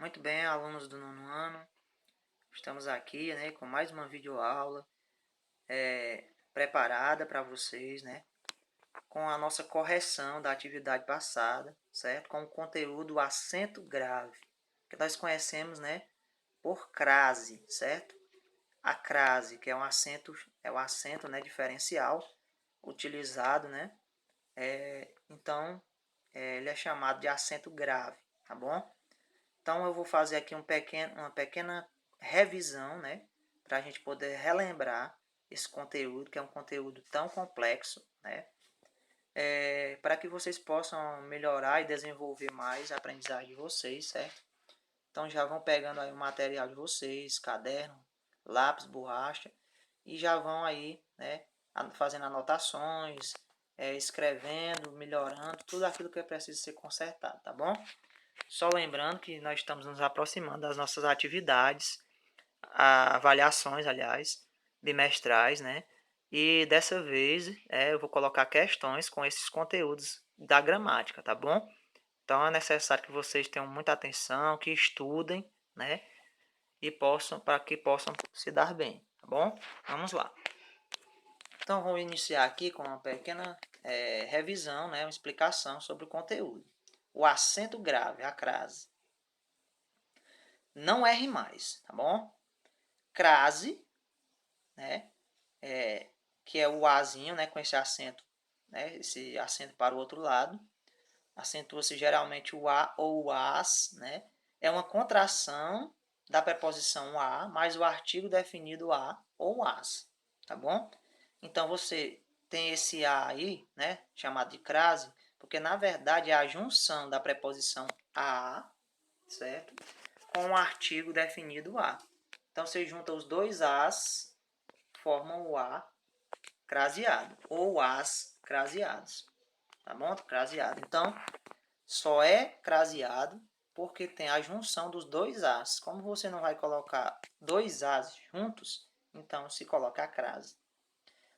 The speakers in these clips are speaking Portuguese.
Muito bem, alunos do nono ano, estamos aqui, né, com mais uma videoaula preparada para vocês, né, com a nossa correção da atividade passada, certo? Com o conteúdo acento grave, que nós conhecemos, né, por crase, certo? A crase, que é o acento, né, diferencial utilizado, né? Então, ele é chamado de acento grave, tá bom? Então eu vou fazer aqui uma pequena revisão, né, para a gente poder relembrar esse conteúdo, que é um conteúdo tão complexo, né, para que vocês possam melhorar e desenvolver mais a aprendizagem de vocês, certo? Então já vão pegando aí o material de vocês, caderno, lápis, borracha, e já vão aí, né, fazendo anotações, escrevendo, melhorando, tudo aquilo que é preciso ser consertado, tá bom? Só lembrando que nós estamos nos aproximando das nossas atividades, avaliações, aliás, bimestrais, né? E dessa vez eu vou colocar questões com esses conteúdos da gramática, tá bom? Então é necessário que vocês tenham muita atenção, que estudem, né? E para que possam se dar bem, tá bom? Vamos lá. Então vou iniciar aqui com uma pequena revisão, né? Uma explicação sobre o conteúdo. O acento grave, a crase. Não erre mais, tá bom? Crase, né? Que é o Azinho, né? Com esse acento, né? Esse acento para o outro lado. Acentua-se geralmente o A ou o AS, né? É uma contração da preposição a, mais o artigo definido a ou as, tá bom? Então você tem esse a aí, né? Chamado de crase, porque na verdade é a junção da preposição a, certo? Com o artigo definido a. Então você junta os dois as, formam o a craseado, ou as craseados, tá bom? Craseado. Então, só é craseado porque tem a junção dos dois as. Como você não vai colocar dois as juntos, então se coloca a crase.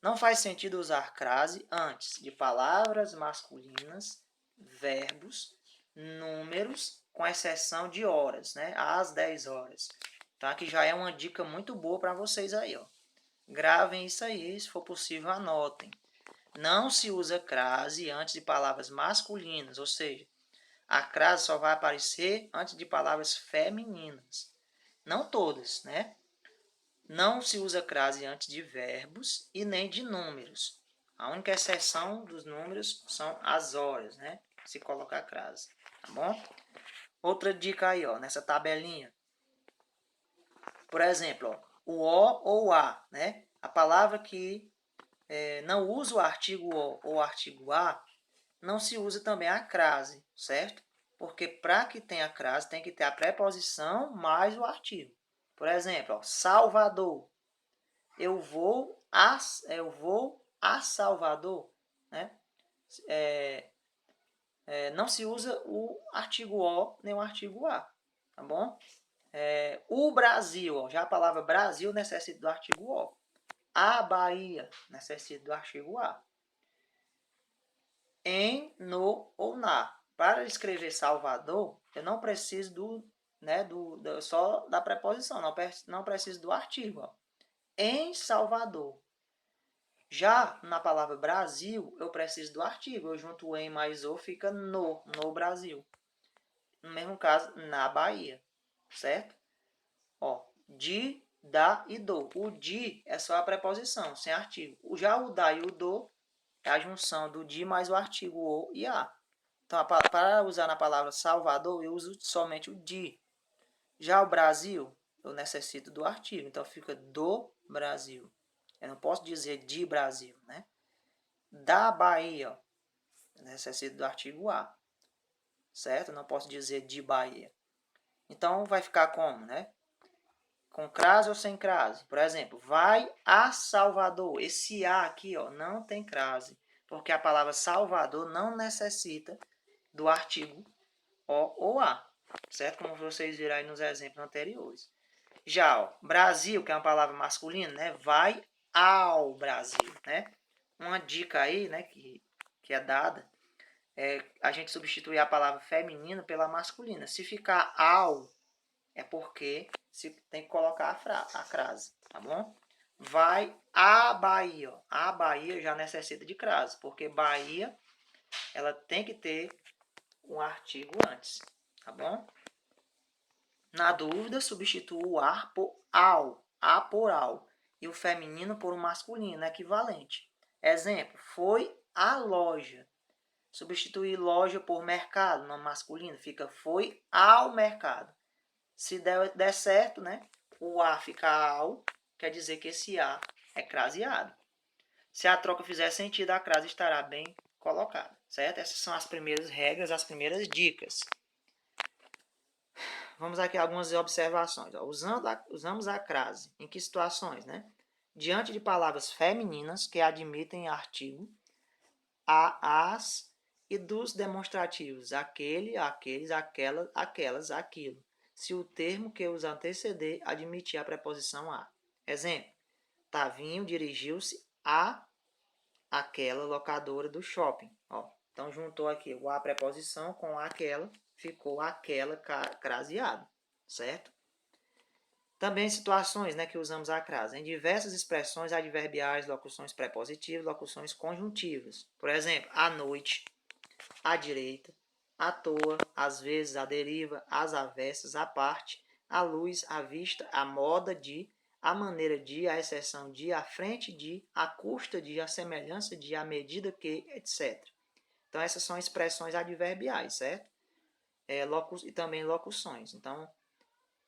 Não faz sentido usar crase antes de palavras masculinas, verbos, números, com exceção de horas, né? Às 10 horas. Tá? Que já é uma dica muito boa para vocês aí, ó. Gravem isso aí, se for possível, anotem. Não se usa crase antes de palavras masculinas, ou seja, a crase só vai aparecer antes de palavras femininas. Não todas, né? Não se usa crase antes de verbos e nem de números. A única exceção dos números são as horas, né? Se colocar crase, tá bom? Outra dica aí, ó, nessa tabelinha. Por exemplo, ó, o O ou o A, né? A palavra que não usa o artigo O ou o artigo A, não se usa também a crase, certo? Porque para que tenha crase, tem que ter a preposição mais o artigo. Por exemplo, ó, Salvador. Eu vou a Salvador, né? Não se usa o artigo O nem o artigo A, tá bom? O Brasil, ó, já a palavra Brasil necessita do artigo O. A Bahia necessita do artigo A. Em, no ou na. Para escrever Salvador, eu não preciso só da preposição, não preciso do artigo. Ó. Em Salvador. Já na palavra Brasil, eu preciso do artigo. Eu junto o em mais o, fica no Brasil. No mesmo caso, na Bahia, certo? Ó, de, da e do. O de é só a preposição, sem artigo. Já o da e o do é a junção do de mais o artigo o e a. Então, para usar na palavra Salvador, eu uso somente o de. Já o Brasil, eu necessito do artigo. Então, fica do Brasil. Eu não posso dizer de Brasil, né? Da Bahia, eu necessito do artigo a. Certo? Eu não posso dizer de Bahia. Então, vai ficar como, né? Com crase ou sem crase? Por exemplo, vai a Salvador. Esse a aqui, ó, não tem crase. Porque a palavra Salvador não necessita do artigo o ou a, certo? Como vocês viram aí nos exemplos anteriores. Já, ó, Brasil, que é uma palavra masculina, né? Vai ao Brasil, né? Uma dica aí, né, que é dada, é a gente substituir a palavra feminina pela masculina. Se ficar ao é porque se tem que colocar a crase, tá bom? Vai a Bahia. Ó. A Bahia já necessita de crase, porque Bahia ela tem que ter um artigo antes, tá bom? Na dúvida, substitua o ar por ao, a por ao, e o feminino por um masculino, equivalente. Exemplo, foi à loja. Substituir loja por mercado, no masculino, fica foi ao mercado. Se der certo, né, o a fica ao, quer dizer que esse a é craseado. Se a troca fizer sentido, a crase estará bem colocada, certo? Essas são as primeiras regras, as primeiras dicas. Vamos aqui a algumas observações. Ó. Usamos a crase. Em que situações, né? Diante de palavras femininas que admitem artigo, a, as e dos demonstrativos aquele, aqueles, aquela, aquelas, aquilo. Se o termo que os anteceder admitir a preposição a. Exemplo. Tavinho dirigiu-se a aquela locadora do shopping. Ó, então juntou aqui o a preposição com aquela, ficou aquela craseado, certo? Também situações, né, que usamos a crase. Em diversas expressões adverbiais, locuções prepositivas, locuções conjuntivas. Por exemplo, à noite, à direita, à toa, às vezes, à deriva, às avessas, à parte, à luz, à vista, à moda de, à maneira de, à exceção de, à frente de, à custa de, à semelhança de, à medida que, etc. Então, essas são expressões adverbiais, certo? E também locuções. Então,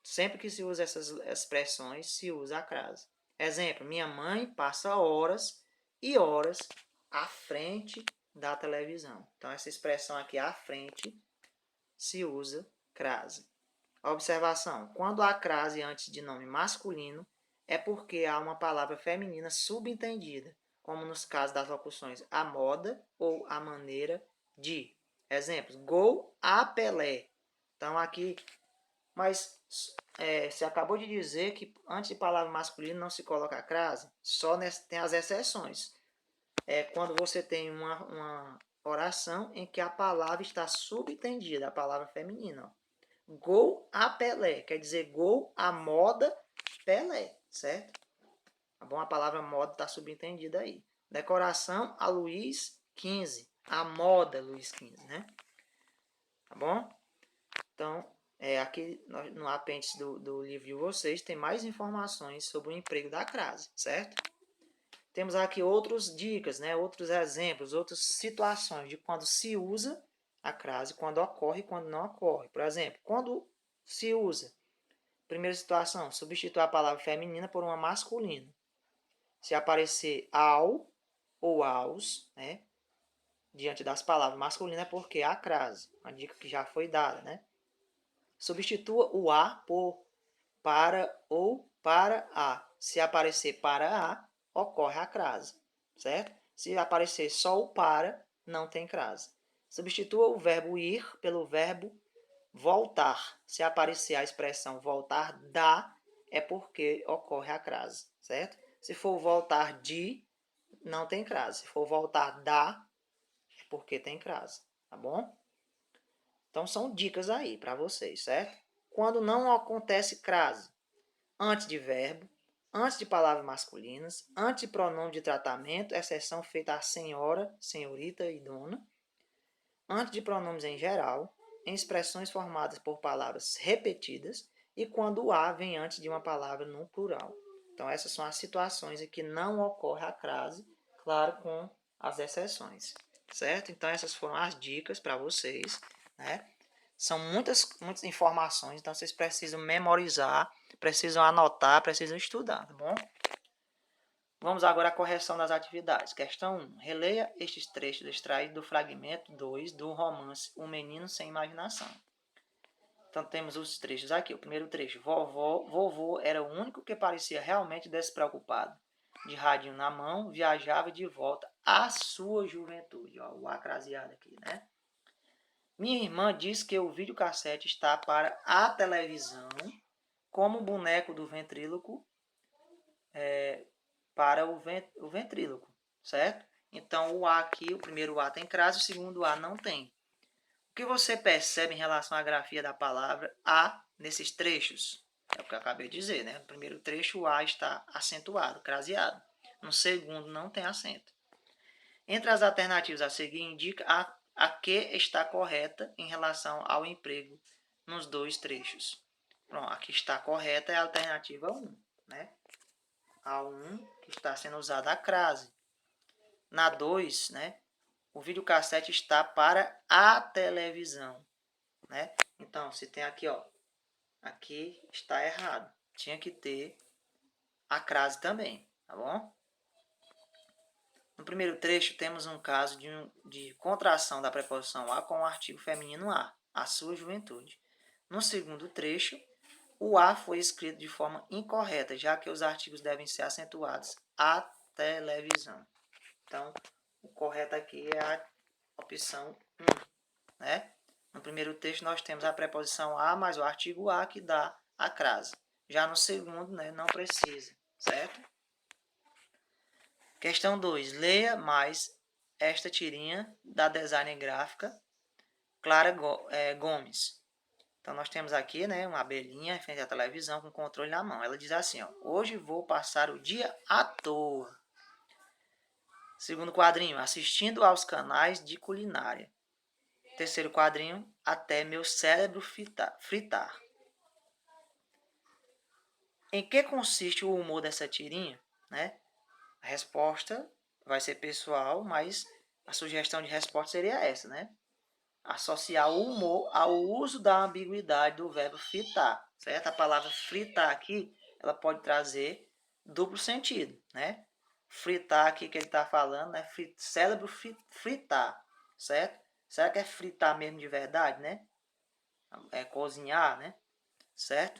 sempre que se usa essas expressões, se usa a crase. Exemplo, minha mãe passa horas e horas à frente da televisão. Então, essa expressão aqui, à frente, se usa crase. Observação. Quando há crase antes de nome masculino, é porque há uma palavra feminina subentendida, como nos casos das locuções a moda ou a maneira de. Exemplos. Gol a Pelé. Então, aqui mas você acabou de dizer que antes de palavra masculina não se coloca a crase. Só tem as exceções. É quando você tem uma oração em que a palavra está subentendida, a palavra feminina. Ó. Gol a Pelé, quer dizer gol a moda Pelé, certo? Tá bom? A palavra moda está subentendida aí. Decoração a Luiz XV, a moda Luiz XV, né? Tá bom? Então, aqui no apêndice do livro de vocês tem mais informações sobre o emprego da crase, certo? Temos aqui outras dicas, né? Outros exemplos, outras situações de quando se usa a crase, quando ocorre e quando não ocorre. Por exemplo, quando se usa, primeira situação, substituir a palavra feminina por uma masculina. Se aparecer ao ou aos, né? Diante das palavras masculinas é porque há crase, uma dica que já foi dada, né? Substitua o a por para ou para a. Se aparecer para a, ocorre a crase, certo? Se aparecer só o para, não tem crase. Substitua o verbo ir pelo verbo voltar. Se aparecer a expressão voltar da, é porque ocorre a crase, certo? Se for voltar de, não tem crase. Se for voltar da, é porque tem crase, tá bom? Então são dicas aí para vocês, certo? Quando não acontece crase, antes de verbo, antes de palavras masculinas, antes de pronome de tratamento, exceção feita a senhora, senhorita e dona, antes de pronomes em geral, em expressões formadas por palavras repetidas e quando o a vem antes de uma palavra no plural. Então essas são as situações em que não ocorre a crase, claro, com as exceções, certo? Então essas foram as dicas para vocês, né? São muitas informações, então vocês precisam memorizar, precisam anotar, precisam estudar, tá bom? Vamos agora à correção das atividades. Questão 1. Releia estes trechos extraídos do fragmento 2 do romance O Menino Sem Imaginação. Então temos os trechos aqui. O primeiro trecho. Vovô era o único que parecia realmente despreocupado. De radinho na mão, viajava de volta à sua juventude. Ó, o acraseado aqui, né? Minha irmã diz que o videocassete está para a televisão, como o boneco do ventríloco para o ventríloco, certo? Então, o A aqui, o primeiro A tem crase, o segundo A não tem. O que você percebe em relação à grafia da palavra a nesses trechos? É o que eu acabei de dizer, né? No primeiro trecho, o a está acentuado, craseado. No segundo, não tem acento. Entre as alternativas a seguir, indica a que está correta em relação ao emprego nos dois trechos. Pronto, a que está correta é a alternativa 1, né? A 1, que está sendo usada a crase. Na 2, né? O videocassete está para a televisão, né? Então, se tem aqui, ó, aqui está errado. Tinha que ter a crase também, tá bom? No primeiro trecho, temos um caso de contração da preposição a com o artigo feminino a sua juventude. No segundo trecho, o a foi escrito de forma incorreta, já que os artigos devem ser acentuados a televisão. Então, o correto aqui é a opção 1, né? No primeiro texto, nós temos a preposição a mais o artigo a que dá a crase. Já no segundo, né, não precisa, certo? Questão 2. Leia mais esta tirinha da designer gráfica Clara Gomes. Então, nós temos aqui, né, uma abelhinha em frente à televisão com controle na mão. Ela diz assim, ó, hoje vou passar o dia à toa. Segundo quadrinho, assistindo aos canais de culinária. Terceiro quadrinho, até meu cérebro fritar. Em que consiste o humor dessa tirinha? Né? A resposta vai ser pessoal, mas a sugestão de resposta seria essa, né? Associar o humor ao uso da ambiguidade do verbo fritar, certo? A palavra fritar aqui, ela pode trazer duplo sentido, né? Fritar aqui que ele está falando, né? Cérebro fritar, certo? Será que é fritar mesmo de verdade, né? É cozinhar, né? Certo?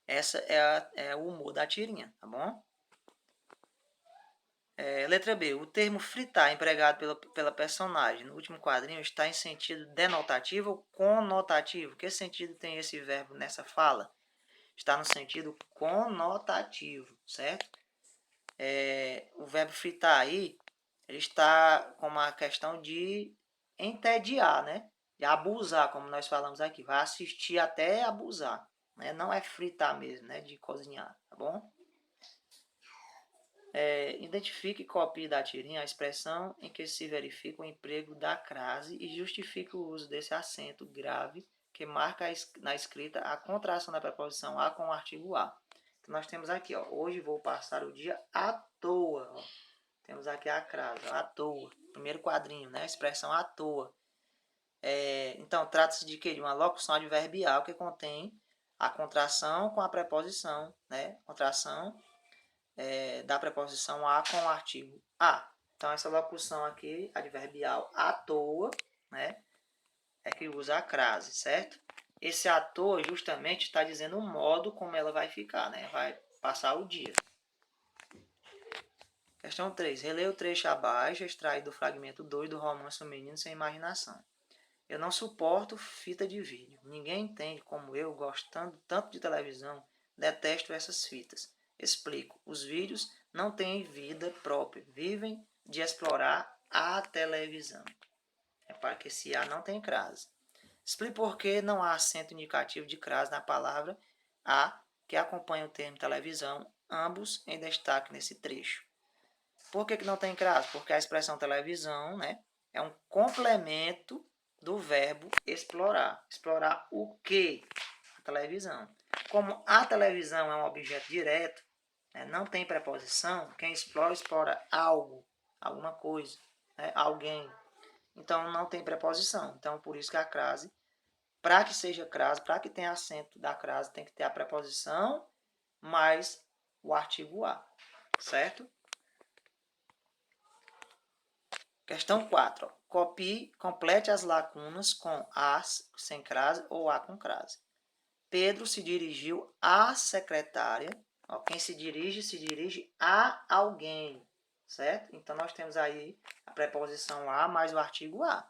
Essa é o humor da tirinha, tá bom? Letra B. O termo fritar empregado pela personagem no último quadrinho está em sentido denotativo ou conotativo? Que sentido tem esse verbo nessa fala? Está no sentido conotativo, certo? O verbo fritar aí, ele está com uma questão de entediar, né? De abusar, como nós falamos aqui. Vai assistir até abusar, né? Não é fritar mesmo, né? De cozinhar, tá bom? Identifique e copie da tirinha a expressão em que se verifica o emprego da crase e justifique o uso desse acento grave que marca na escrita a contração da preposição a com o artigo a. Então, nós temos aqui, ó, hoje vou passar o dia à toa. Ó. Temos aqui a crase, ó, à toa. Primeiro quadrinho, né? A expressão à toa. Então, trata-se de quê? De uma locução adverbial que contém a contração com a preposição, né? Contração da preposição a com o artigo a. Então, essa locução aqui, adverbial à toa, né, é que usa a crase, certo? Esse à toa justamente está dizendo o modo como ela vai ficar, né? Vai passar o dia. Questão 3. Releia o trecho abaixo, extraído do fragmento 2 do romance O Menino Sem Imaginação. Eu não suporto fita de vídeo. Ninguém entende como eu, gostando tanto de televisão, detesto essas fitas. Explico. Os vídeos não têm vida própria. Vivem de explorar a televisão. É para que esse A não tem crase. Explique por que não há acento indicativo de crase na palavra A, que acompanha o termo televisão, ambos em destaque nesse trecho. Por que não tem crase? Porque a expressão televisão, né, é um complemento do verbo explorar. Explorar o quê? A televisão. Como a televisão é um objeto direto, né, não tem preposição, quem explora, explora algo, alguma coisa, né, alguém. Então, não tem preposição. Então, por isso que a crase, para que seja crase, para que tenha acento da crase, tem que ter a preposição mais o artigo a, certo? Questão 4. Ó. Copie, complete as lacunas com a sem crase ou a com crase. Pedro se dirigiu à secretária. Ó, quem se dirige a alguém. Certo? Então, nós temos aí a preposição a mais o artigo a.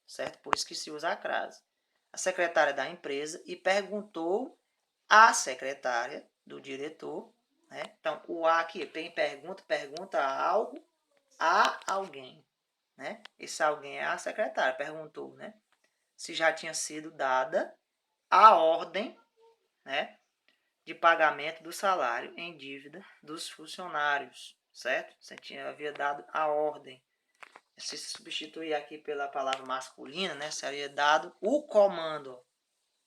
Certo? Por isso que se usa a crase. A secretária da empresa e perguntou à secretária do diretor. Né? Então, o a aqui, tem pergunta a algo, a alguém. né? Esse alguém é a secretária, perguntou, né? Se já tinha sido dada a ordem, né, de pagamento do salário em dívida dos funcionários, certo? Havia dado a ordem. Se substituir aqui pela palavra masculina, né, seria dado o comando.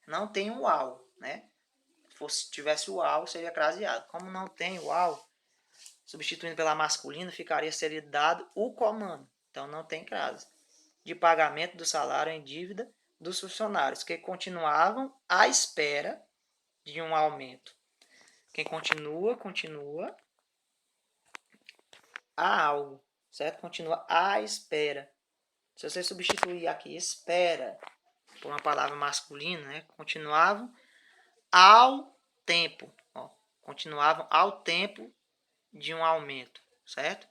Não tem o ao, né? Se tivesse o ao, seria craseado. Como não tem o ao, substituindo pela masculina, seria dado o comando. Então não tem crase. De pagamento do salário em dívida dos funcionários, que continuavam à espera de um aumento. Quem continua a algo, certo? Continua à espera. Se você substituir aqui espera por uma palavra masculina, né? Continuavam ao tempo, ó, continuavam ao tempo de um aumento, certo?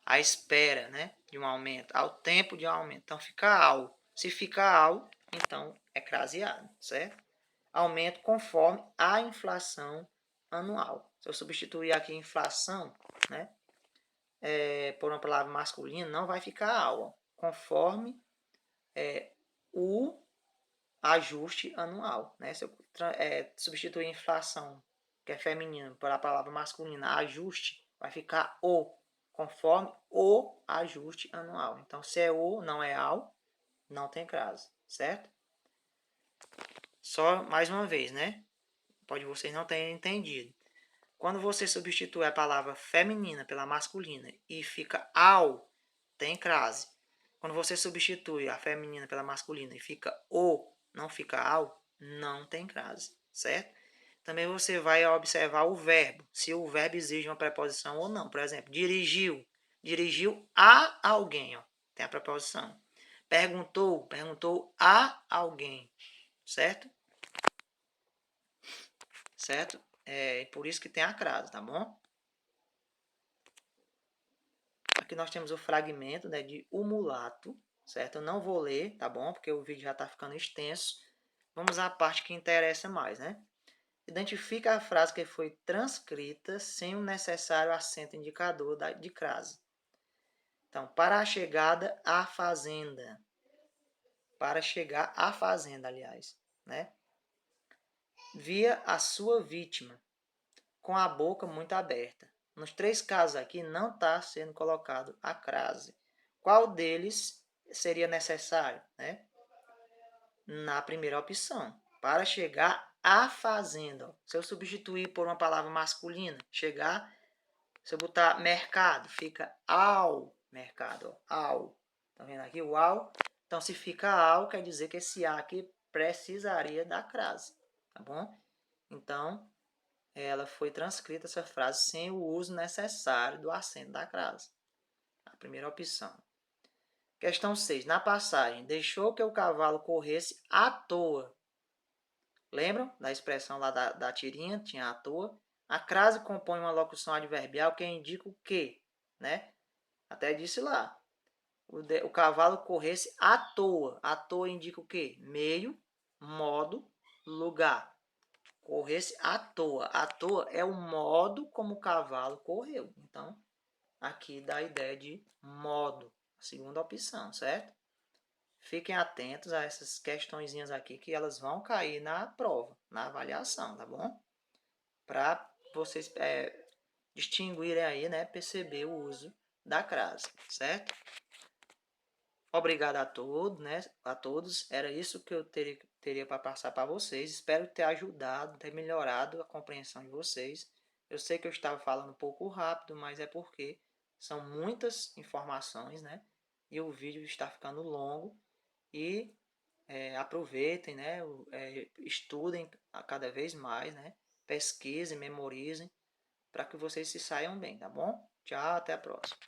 À espera, né, de um aumento, ao tempo de um aumento. Então fica ao. Se fica ao, então é craseado, certo? Aumento conforme a inflação anual. Se eu substituir aqui inflação, né, por uma palavra masculina, não vai ficar ao, ó, conforme o ajuste anual, né? Se eu substituir inflação, que é feminino, por a palavra masculina, ajuste, vai ficar o, conforme o ajuste anual. Então, se é o, não é ao, não tem crase, certo? Só mais uma vez, né? Pode vocês não terem entendido. Quando você substitui a palavra feminina pela masculina e fica ao, tem crase. Quando você substitui a feminina pela masculina e fica o, não fica ao, não tem crase, certo? Também você vai observar o verbo, se o verbo exige uma preposição ou não. Por exemplo, dirigiu, dirigiu a alguém, ó, tem a preposição. Perguntou, perguntou a alguém, certo? Certo? É por isso que tem a crase, tá bom? Aqui nós temos o fragmento, né, de O Mulato, certo? Eu não vou ler, tá bom? Porque o vídeo já está ficando extenso. Vamos à parte que interessa mais, né? Identifica a frase que foi transcrita sem o necessário acento indicador de crase. Então, para a chegada à fazenda. Para chegar à fazenda, aliás, né? Via a sua vítima com a boca muito aberta. Nos três casos aqui não está sendo colocado a crase. Qual deles seria necessário, né? Na primeira opção, para chegar à fazenda. Se eu substituir por uma palavra masculina, chegar, se eu botar mercado, fica ao mercado, ao. Tá vendo aqui o ao? Então, se fica ao, quer dizer que esse a aqui precisaria da crase, tá bom? Então, ela foi transcrita essa frase sem o uso necessário do acento da crase. A primeira opção. Questão 6. Na passagem, deixou que o cavalo corresse à toa. Lembram da expressão lá da tirinha? Tinha à toa. A crase compõe uma locução adverbial que indica o quê? Né? Até disse lá. O cavalo corresse à toa. À toa indica o quê? Meio, modo, lugar. Corresse à toa. À toa é o modo como o cavalo correu. Então, aqui dá a ideia de modo. A segunda opção, certo? Fiquem atentos a essas questõezinhas aqui que elas vão cair na prova, na avaliação, tá bom? Para vocês distinguirem aí, né? Perceber o uso da crase, certo? Obrigado a todos, né? A todos. Era isso que eu teria para passar para vocês. Espero ter ajudado, ter melhorado a compreensão de vocês. Eu sei que eu estava falando um pouco rápido, mas é porque são muitas informações, né? E o vídeo está ficando longo. E aproveitem, né? Estudem cada vez mais, né? Pesquisem, memorizem, para que vocês se saiam bem, tá bom? Tchau, até a próxima.